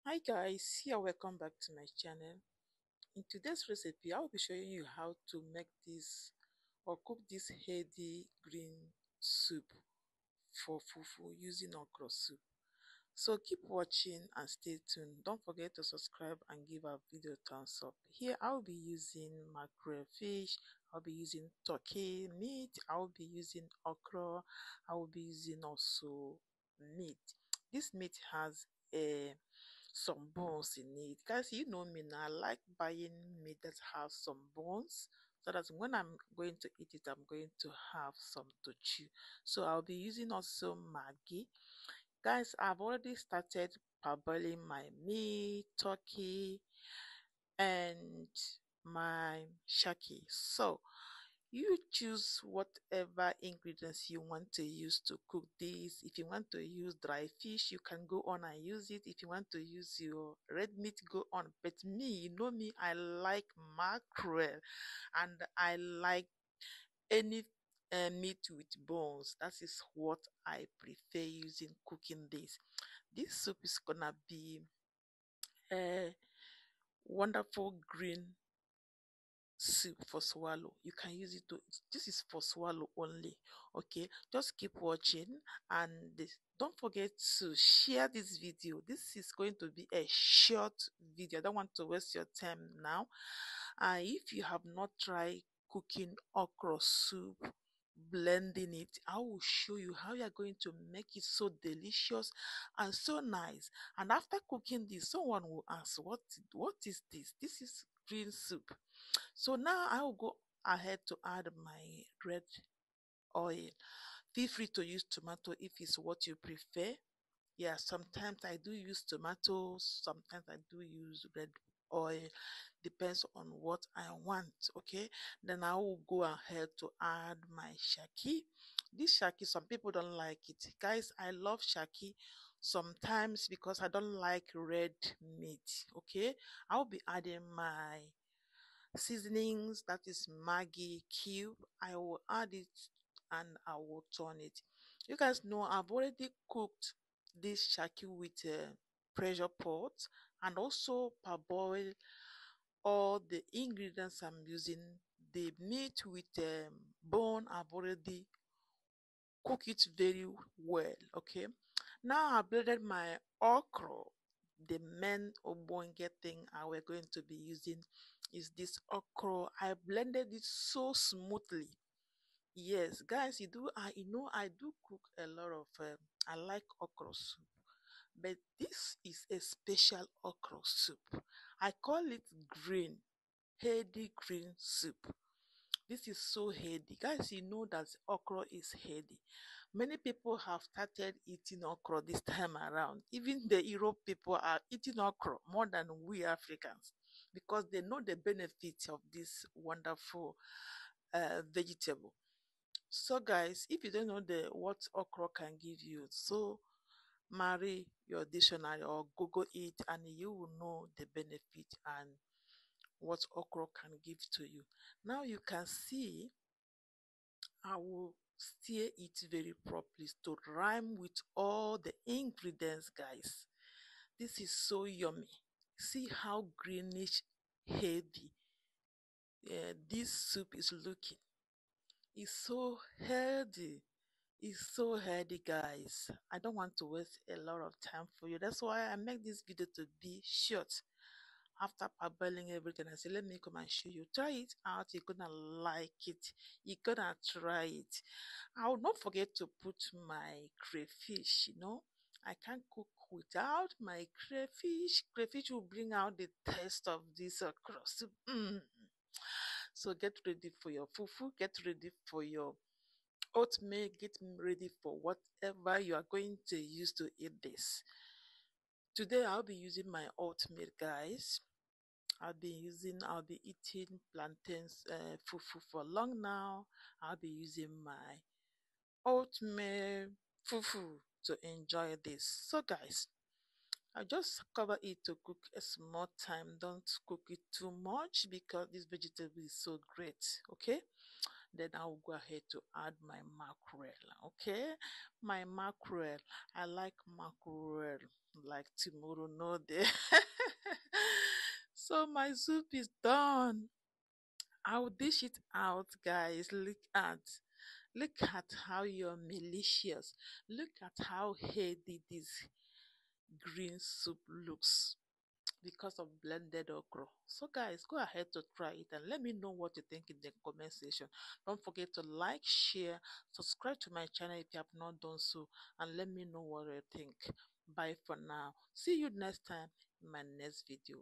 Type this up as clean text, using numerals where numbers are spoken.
Hi guys, here welcome back to my channel. In today's recipe, I will be showing you how to make this or cook this healthy green soup for fufu using okra soup. So keep watching and stay tuned. Don't forget to subscribe and give our video a thumbs up. Here I will be using mackerel fish, I'll be using turkey meat, I will be using okra, I will be using also meat. This meat has some bones in it. Guys, you know me now. I like buying meat that have some bones so that when I'm going to eat it, I'm going to have some to chew. So I'll be using also Maggi. Guys, I've already started parboiling my meat, turkey, and my shaki. So you choose whatever ingredients you want to use to cook this. If you want to use dry fish, you can go on and use it. If you want to use your red meat, go on. But me, you know me, I like mackerel and I like any meat with bones. That is what I prefer using cooking this. This soup is gonna be a wonderful green soup for swallow. You can use it to, this is for swallow only. Okay, just keep watching and don't forget to share this video. This is going to be a short video. I don't want to waste your time now. And if you have not tried cooking okra soup, blending it, I will show you how you are going to make it so delicious and so nice. And after cooking this, someone will ask, what is this? This is green soup. So now I will go ahead to add my red oil. Feel free to use tomato if it's what you prefer. Yeah, sometimes I do use tomatoes, sometimes I do use red oil, depends on what I want. Okay, then I will go ahead to add my shaki. This shaki, some people don't like it. Guys, I love shaki sometimes because I don't like red meat. Okay, I'll be adding my seasonings, that is Maggi cube. I will add it and I will turn it. You guys know I've already cooked this shaki with a pressure pot and also parboil all the ingredients I'm using. The meat with bone, I've already cooked it very well. Okay, now I blended my okra. The main obonge thing I we're going to be using is this okra. I blended it so smoothly. Yes, guys, I do cook a lot of. I like okra soup, but this is a special okra soup. I call it green, heady green soup. This is so heady. Guys, you know that okra is heady. Many people have started eating okra this time around. Even the Europe people are eating okra more than we Africans because they know the benefits of this wonderful vegetable. So, guys, if you don't know what okra can give you, so marry your dictionary or Google it, and you will know the benefit and what okra can give to you. Now you can see I will stir it very properly to rhyme with all the ingredients, guys. This is so yummy. See how greenish heavy this soup is looking. It's so healthy. It's so healthy, guys. I don't want to waste a lot of time for you. That's why I make this video to be short. After parboiling everything, I said, let me come and show you. Try it out. You're gonna like it. You're gonna try it. I will not forget to put my crayfish, I can't cook without my crayfish. Crayfish will bring out the taste of this crust. So get ready for your fufu, get ready for your oatmeal, get ready for whatever you are going to use to eat this. Today I'll be using my oatmeal, guys. I'll be eating plantains fufu for long now. I'll be using my oatmeal fufu to enjoy this. So guys, I just cover it to cook a small time. Don't cook it too much because this vegetable is so great. Okay, then I will go ahead to add my mackerel. Okay, my mackerel, I like mackerel. like tomorrow, no day. So my soup is done. I'll dish it out, guys. Look at how you're malicious. Look at how heady this green soup looks because of blended okra. So guys, go ahead to try it and let me know what you think in the comment section. Don't forget to like, share, subscribe to my channel if you have not done so, and let me know what you think. Bye for now. See you next time in my next video.